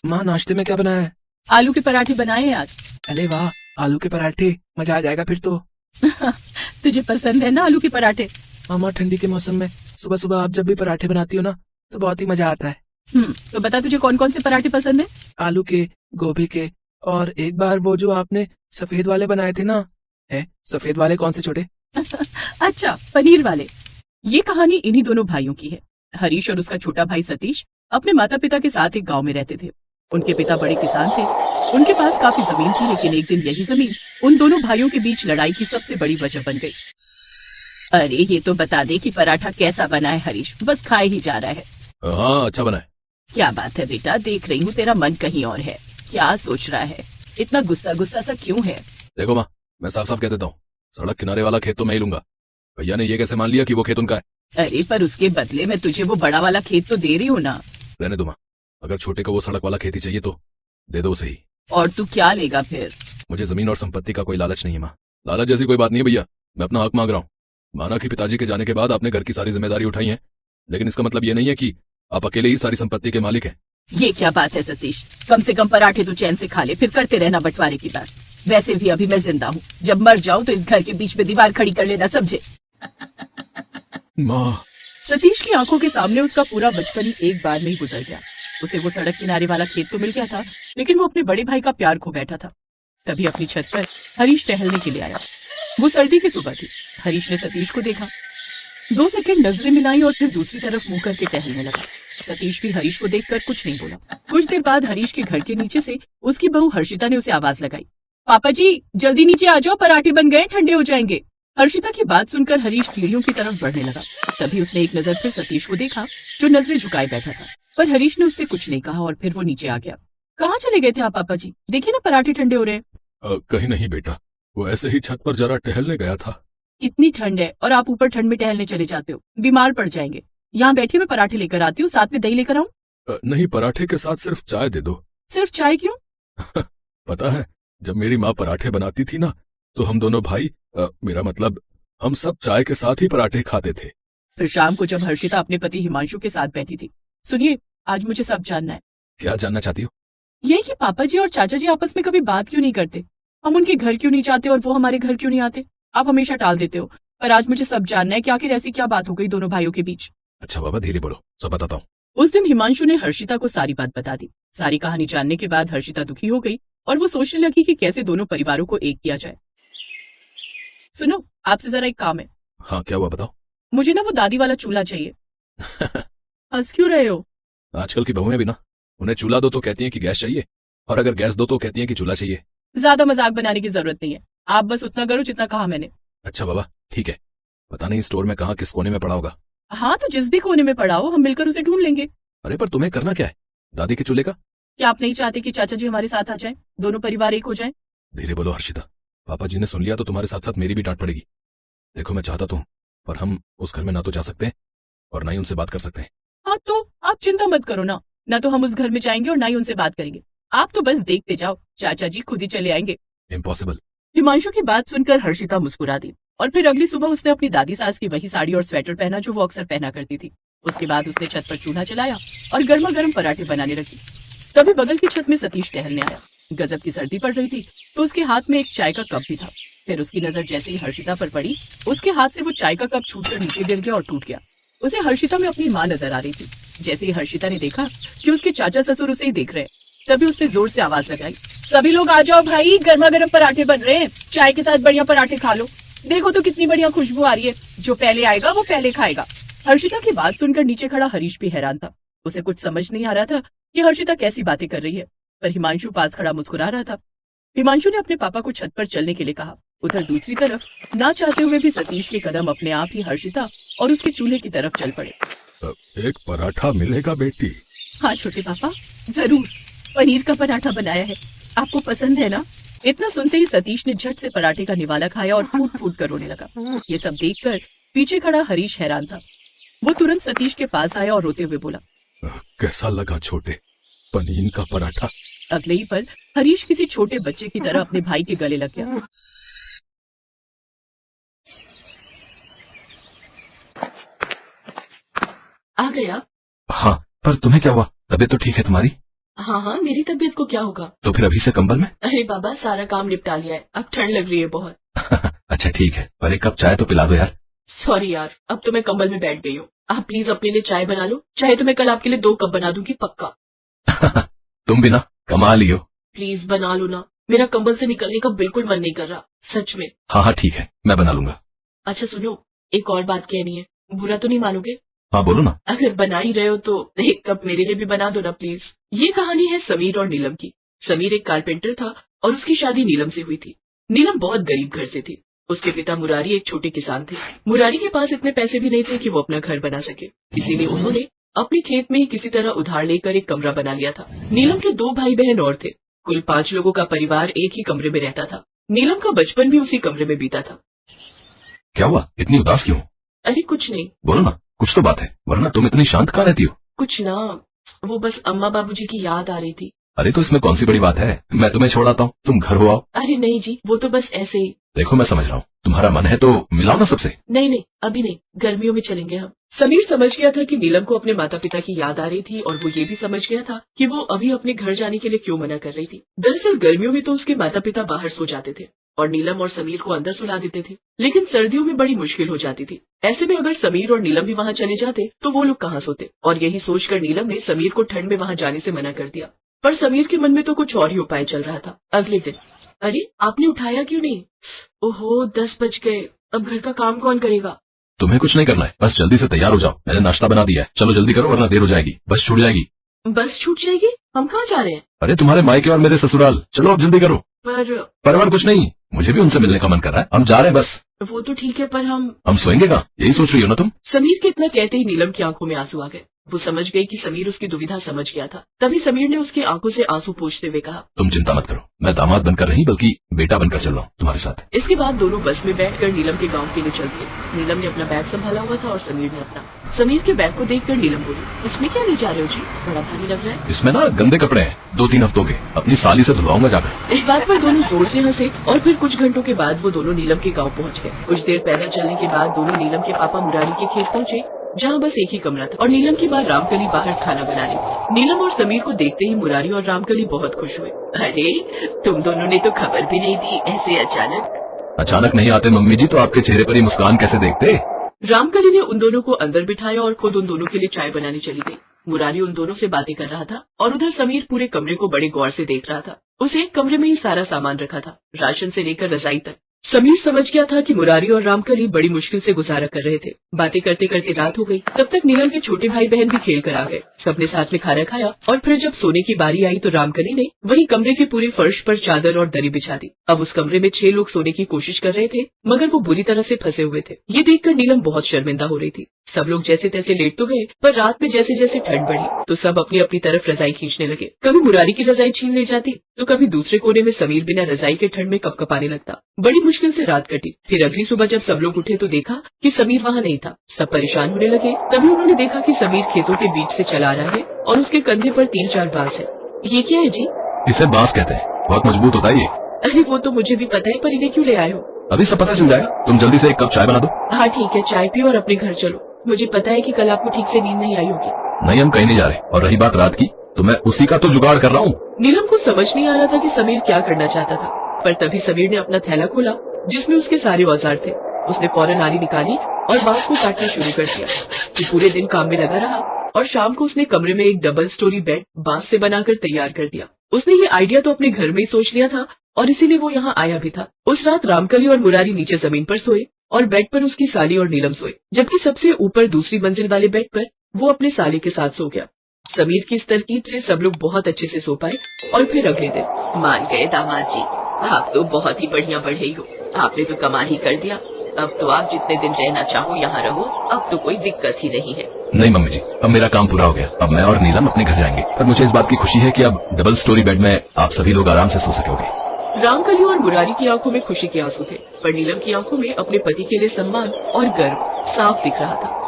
माँ नाश्ते में क्या बनाया है? आलू के पराठे बनाए हैं आज। अरे वाह, आलू के पराठे, मजा आ जाएगा फिर तो। तुझे पसंद है ना आलू के पराठे? मामा ठंडी के मौसम में सुबह सुबह आप जब भी पराठे बनाती हो ना तो बहुत ही मजा आता है। तो बता तुझे कौन कौन से पराठे पसंद है? आलू के, गोभी के, और एक बार वो जो आपने सफेद वाले बनाए थे ना। है सफेद वाले कौन से छोटे? अच्छा, पनीर वाले। ये कहानी इन्हीं दोनों भाइयों की है। हरीश और उसका छोटा भाई सतीश अपने माता पिता के साथ एक गांव में रहते थे। उनके पिता बड़े किसान थे। उनके पास काफी जमीन थी, लेकिन एक दिन यही जमीन उन दोनों भाइयों के बीच लड़ाई की सबसे बड़ी वजह बन गई। अरे ये तो बता दे कि पराठा कैसा बना है हरीश, बस खाए ही जा रहा है। हाँ अच्छा बना है। क्या बात है बेटा, देख रही हूँ तेरा मन कहीं और है। क्या सोच रहा है? इतना गुस्सा गुस्सा सा क्यों है? देखो माँ, मैं साफ साफ कह देता हूँ, सड़क किनारे वाला खेत तो मैं ही लूंगा। भैया ने ये कैसे मान लिया कि वो खेत उनका है? अरे पर उसके बदले में तुझे वो बड़ा वाला खेत तो दे रही हूँ ना। रहने दो माँ, अगर छोटे को वो सड़क वाला खेत ही चाहिए तो दे दो उसे ही। और तू क्या लेगा फिर? मुझे जमीन और संपत्ति का कोई लालच नहीं है माँ। लालच जैसी कोई बात नहीं है भैया, मैं अपना हक मांग रहा हूँ। माना कि पिताजी के जाने के बाद आपने घर की सारी जिम्मेदारी उठाई है, लेकिन इसका मतलब ये नहीं है कि आप अकेले ही सारी संपत्ति के मालिक हैं। ये क्या बात है सतीश, कम से कम पराठे तो चैन से खा ले, फिर करते रहना बंटवारे की बात। वैसे भी अभी मैं जिंदा हूँ, जब मर जाऊँ तो इस घर के बीच में दीवार खड़ी कर लेना, समझे? माँ। सतीश की आंखों के सामने उसका पूरा बचपन ही एक बार में ही गुजर गया। उसे वो सड़क किनारे वाला खेत तो मिल गया था, लेकिन वो अपने बड़े भाई का प्यार खो बैठा था। तभी अपनी छत पर हरीश टहलने के लिए आया। वो सर्दी की सुबह थी। हरीश ने सतीश को देखा, 2 सेकंड नजरें मिलाई और फिर दूसरी तरफ मुंह करके टहलने लगा। सतीश भी हरीश को देखकर कुछ नहीं बोला। कुछ देर बाद हरीश के घर के नीचे से उसकी बहू हर्षिता ने उसे आवाज लगाई, पापा जी जल्दी नीचे आ जाओ, पराठे बन गए, ठंडे हो जाएंगे। हर्षिता की बात सुनकर हरीश सीढ़ियों की तरफ बढ़ने लगा। तभी उसने एक नजर फिर सतीश को देखा, जो नजरें झुकाए बैठा था, पर हरीश ने उससे कुछ नहीं कहा और फिर वो नीचे आ गया। कहाँ चले गए थे आप पापा जी? देखिए ना पराठे ठंडे हो रहे हैं। कहीं नहीं बेटा, वो ऐसे ही छत पर जरा टहलने गया था। कितनी ठंड है और आप ऊपर ठंड में टहलने चले जाते हो, बीमार पड़ जाएंगे। यहाँ बैठिए, मैं पराठे लेकर आती हूँ, साथ में दही लेकर आऊँ? नहीं, पराठे के साथ सिर्फ चाय दे दो। सिर्फ चाय क्यों? पता है, जब मेरी माँ पराठे बनाती थी ना तो हम दोनों भाई, मेरा मतलब हम सब चाय के साथ ही पराठे खाते थे। फिर शाम को जब हर्षिता अपने पति हिमांशु के साथ बैठी थी, सुनिए आज मुझे सब जानना है। क्या जानना चाहती हो? यही कि पापा जी और चाचा जी आपस में कभी बात क्यों नहीं करते? हम उनके घर क्यों नहीं जाते और वो हमारे घर क्यों नहीं आते? आप हमेशा टाल देते हो, पर आज मुझे सब जानना है कि आखिर ऐसी क्या बात हो गई दोनों भाइयों के बीच। अच्छा बाबा धीरे बोलो, सब बताता हूँ। उस दिन हिमांशु ने हर्षिता को सारी बात बता दी। सारी कहानी जानने के बाद हर्षिता दुखी हो गई और वो सोचने लगी कि कैसे दोनों परिवारों को एक किया जाए। सुनो, आपसे जरा एक काम है। हाँ क्या हुआ बताओ। मुझे ना वो दादी वाला चूल्हा चाहिए। हंस क्यों रहे हो? आजकल की बहुएं भी ना, उन्हें चूल्हा दो तो कहती हैं कि गैस चाहिए, और अगर गैस दो तो कहती हैं कि चूल्हा चाहिए। ज्यादा मजाक बनाने की जरूरत नहीं है, आप बस उतना करो जितना कहा मैंने। अच्छा बाबा ठीक है, पता नहीं स्टोर में कहाँ किस कोने में पड़ा होगा। हाँ तो जिस भी कोने में पड़ा हो हम मिलकर उसे ढूंढ लेंगे। अरे पर तुम्हें करना क्या है दादी के चूल्हे का? क्या आप नहीं चाहते कि चाचा जी हमारे साथ आ जाएं, दोनों परिवार एक हो जाएं? धीरे बोलो हर्षिता, पापा जी ने सुन लिया तो तुम्हारे साथ साथ मेरी भी डांट पड़ेगी। देखो मैं चाहता तो हूँ, पर हम उस घर में ना तो जा सकते हैं और ना ही उनसे बात कर सकते हैं। हाँ तो आप चिंता मत करो ना तो हम उस घर में जाएंगे और ना ही उनसे बात करेंगे। आप तो बस देखते जाओ, चाचा जी खुद ही चले आएंगे। इम्पॉसिबल। हिमांशु की बात सुनकर हर्षिता मुस्कुरा दी और फिर अगली सुबह उसने अपनी दादी सास की वही साड़ी और स्वेटर पहना जो वो अक्सर पहना करती थी। उसके बाद उसने छत पर चूल्हा चलाया और गर्मा गर्म पराठे बनाने लगी। तभी बगल की छत में सतीश टहलने आया। गजब की सर्दी पड़ रही थी तो उसके हाथ में एक चाय का कप भी था। फिर उसकी नजर जैसे ही हर्षिता पर पड़ी, उसके हाथ से वो चाय का कप छूटकर नीचे गिर गया और टूट गया। उसे हर्षिता में अपनी माँ नजर आ रही थी। जैसे ही हर्षिता ने देखा कि उसके चाचा ससुर उसे ही देख रहे हैं, तभी उसने जोर से आवाज लगाई, सभी लोग आ जाओ भाई, गर्मा गर्म पराठे बन रहे हैं, चाय के साथ बढ़िया पराठे खा लो। देखो तो कितनी बढ़िया खुशबू आ रही है, जो पहले आएगा वो पहले खाएगा। हर्षिता की बात सुनकर नीचे खड़ा हरीश भी हैरान था। उसे कुछ समझ नहीं आ रहा था कि हर्षिता कैसी बातें कर रही है, पर हिमांशु पास खड़ा मुस्कुरा रहा था। हिमांशु ने अपने पापा को छत पर चलने के लिए कहा। उधर दूसरी तरफ ना चाहते हुए भी सतीश के कदम अपने आप ही हर्षिता और उसके चूल्हे की तरफ चल पड़े। एक पराठा मिलेगा बेटी? हाँ छोटे पापा जरूर, पनीर का पराठा बनाया है, आपको पसंद है ना? इतना सुनते ही सतीश ने झट से पराठे का निवाला खाया और फूट फूट कर रोने लगा। ये सब देखकर पीछे खड़ा हरीश हैरान था। वो तुरंत सतीश के पास आया और रोते हुए बोला, कैसा लगा छोटे, पनीर का पराठा? अगले ही पल हरीश किसी छोटे बच्चे की तरह अपने भाई के गले लग गया। आ गया? हाँ, पर तुम्हें क्या हुआ? तबीयत तो ठीक है तुम्हारी? हाँ हाँ, मेरी तबीयत को क्या होगा? तो फिर अभी से कंबल में? अरे बाबा, सारा काम निपटा लिया है, अब ठंड लग रही है बहुत। अच्छा ठीक है, पर एक कप चाय तो पिला दो यार। सॉरी यार, अब तो मैं कंबल में बैठ गई हूँ। आप प्लीज अपने लिए चाय बना लो, चाहे तो मैं कल आपके लिए 2 कप बना दूंगी पक्का। तुम भी ना कमाल ही हो। प्लीज बना लो ना, मेरा कंबल से निकलने का बिल्कुल मन नहीं कर रहा, सच में। हाँ हाँ ठीक है, मैं बना लूंगा। अच्छा सुनो, एक और बात कहनी है, बुरा तो नहीं मानोगे? हाँ बोलो ना। अगर बना ही रहे हो तो 1 कप मेरे लिए भी बना दो ना प्लीज। ये कहानी है समीर और नीलम की। समीर एक कारपेंटर था और उसकी शादी नीलम से हुई थी। नीलम बहुत गरीब घर से थी। उसके पिता मुरारी एक छोटे किसान थे। मुरारी के पास इतने पैसे भी नहीं थे कि वो अपना घर बना सके, इसीलिए उन्होंने अपने खेत में ही किसी तरह उधार लेकर एक कमरा बना लिया था। नीलम के 2 भाई बहन और थे। कुल 5 लोगों का परिवार एक ही कमरे में रहता था। नीलम का बचपन भी उसी कमरे में बीता था। क्या हुआ, इतनी उदास क्यों? अरे कुछ नहीं। बोलो ना, कुछ तो बात है, वरना तुम इतनी शांत कहाँ रहती हो? कुछ ना, वो बस अम्मा बाबूजी की याद आ रही थी। अरे तो इसमें कौन सी बड़ी बात है, मैं तुम्हें छोड़ आता हूँ, तुम घर हो आओ। अरे नहीं जी, वो तो बस ऐसे ही। देखो मैं समझ रहा हूँ, तुम्हारा मन है तो मिलाओ ना सबसे। नहीं नहीं, अभी नहीं, गर्मियों में चलेंगे हम। समीर समझ गया था कि नीलम को अपने माता पिता की याद आ रही थी और वो ये भी समझ गया था कि वो अभी अपने घर जाने के लिए क्यों मना कर रही थी। दरअसल गर्मियों में तो उसके माता पिता बाहर सो जाते थे और नीलम और समीर को अंदर सुला देते थे, लेकिन सर्दियों में बड़ी मुश्किल हो जाती थी। ऐसे में अगर समीर और नीलम भी वहाँ चले जाते तो वो लोग कहाँ सोते, और यही सोचकर नीलम ने समीर को ठंड में वहाँ जाने से मना कर दिया। पर समीर के मन में तो कुछ और ही उपाय चल रहा था। अगले दिन, अरे आपने उठाया क्यों नहीं? ओहो 10 बज गए, अब घर का काम कौन करेगा? तुम्हें कुछ नहीं करना है, बस जल्दी से तैयार हो जाओ, मैंने नाश्ता बना दिया है, चलो जल्दी करो वरना देर हो जाएगी, बस छूट जाएगी। बस छूट जाएगी? हम कहाँ जा रहे हैं? अरे तुम्हारे मायके और मेरे ससुराल, चलो अब जल्दी करो। पर कुछ नहीं, मुझे भी उनसे मिलने का मन कर रहा है, हम जा रहे हैं बस। वो तो ठीक है, पर हम सोएंगे कहाँ, यही सोच रही हो ना तुम? समीर के इतना कहते ही नीलम की आंखों में आंसू आ गए। वो समझ गई कि समीर उसकी दुविधा समझ गया था। तभी समीर ने उसकी आंखों से आंसू पोंछते हुए कहा, तुम चिंता मत करो, मैं दामाद बनकर नहीं बल्कि बेटा बनकर चल रहा हूँ तुम्हारे साथ। इसके बाद दोनों बस में बैठकर नीलम के गांव के लिए चल दिए। नीलम ने अपना बैग संभाला हुआ था और समीर ने अपना। समीर के बैग को देखकर नीलम बोली, इसमें क्या ले जा रहे हो जी, बड़ा भारी लग रहा है। इसमें ना गंदे कपड़े हैं, 2-3 हफ्तों के, अपनी साली से धुलवाऊंगा जाकर। इस बात पर दोनों जोर से हंसे और फिर कुछ घंटों के बाद वो दोनों नीलम के गांव पहुंच गए। कुछ देर पैदल चलने के बाद दोनों नीलम के पापा मुरारी के खेत पहुंचे, जहाँ बस एक ही कमरा था और नीलम की माँ रामकली बाहर खाना बना रही थी। नीलम और समीर को देखते ही मुरारी और रामकली बहुत खुश हुए। अरे तुम दोनों ने तो खबर भी नहीं दी, ऐसे अचानक नहीं आते मम्मी जी, तो आपके चेहरे पर ही मुस्कान कैसे देखते? रामकली ने उन दोनों को अंदर बिठाया और खुद उन दोनों के लिए चाय बनाने चली गई। मुरारी उन दोनों से बातें कर रहा था और उधर समीर पूरे कमरे को बड़े गौर से देख रहा था। उस एक कमरे में ही सारा सामान रखा था, राशन से लेकर रजाई तक। समीर समझ गया था कि मुरारी और रामकली बड़ी मुश्किल से गुजारा कर रहे थे। बातें करते करते रात हो गई। तब तक नीलम के छोटे भाई बहन भी खेल कर आ गए। सबने साथ में खाना खाया और फिर जब सोने की बारी आई तो रामकली ने वही कमरे के पूरे फर्श पर चादर और दरी बिछा दी। अब उस कमरे में 6 लोग सोने की कोशिश कर रहे थे, मगर वो बुरी तरह से फंसे हुए थे। ये देखकर नीलम बहुत शर्मिंदा हो रही थी। सब लोग जैसे तैसे लेट तो गए, पर रात में जैसे जैसे ठंड बढ़ी तो सब अपनी अपनी तरफ रजाई खींचने लगे। कभी मुरारी की रजाई छीन ले जाती तो कभी दूसरे कोने में समीर बिना रजाई के ठंड में कपकपाने लगता। बड़ी मुश्किल से रात कटी। फिर अगली सुबह जब सब लोग उठे तो देखा कि समीर वहाँ नहीं था। सब परेशान होने लगे। तभी उन्होंने देखा कि समीर खेतों के बीच से चला रहा है और उसके कंधे पर 3-4 बांस है। ये क्या है जी? इसे बांस कहते हैं, बहुत मजबूत होता है ये। अरे वो तो मुझे भी पता है, पर इन्हें क्यों ले आए हो? अभी सब पता चल जाएगा, तुम जल्दी से 1 कप चाय बना दो। हाँ ठीक है, चाय पियो और अपने घर चलो। मुझे पता है कि कल आपको ठीक से नींद नहीं आई होगी। नहीं, हम कहीं नहीं जा रहे, और रही बात रात की तो मैं उसी का तो जुगाड़ कर रहा हूँ। नीलम को समझ नहीं आ रहा था कि समीर क्या करना चाहता था, पर तभी समीर ने अपना थैला खोला जिसमें उसके सारे औजार थे। उसने फौरन आरी निकाली और बांस को काटना शुरू कर दिया। वो पूरे दिन काम में लगा रहा और शाम को उसने कमरे में एक डबल स्टोरी बेड बांस से बनाकर तैयार कर दिया। उसने ये आइडिया तो अपने घर में ही सोच लिया था और इसीलिए वो यहाँ आया भी था। उस रात रामकली और मुरारी नीचे जमीन पर सोए और बेड पर उसकी साली और नीलम सोए, जबकि सबसे ऊपर दूसरी मंजिल वाले बेड पर वो अपने साली के साथ सो गया। समीर की इस तरकीब से सब लोग बहुत अच्छे से सो पाए। और फिर अगले दिन, मान गए दामाद जी, आप तो बहुत ही बढ़िया बढ़ई हो, आपने तो कमाल ही कर दिया। अब तो आप जितने दिन रहना चाहो यहाँ रहो, अब तो कोई दिक्कत ही नहीं है। नहीं मम्मी जी, अब मेरा काम पूरा हो गया, अब मैं और नीलम अपने घर जाएंगे। पर मुझे इस बात की खुशी है कि अब डबल स्टोरी बेड में आप सभी लोग आराम से सो सकोगे। रामकली और मुरारी की आंखों में खुशी के आंसू थे, पर नीलम की आंखों में अपने पति के लिए सम्मान और गर्व साफ दिख रहा था।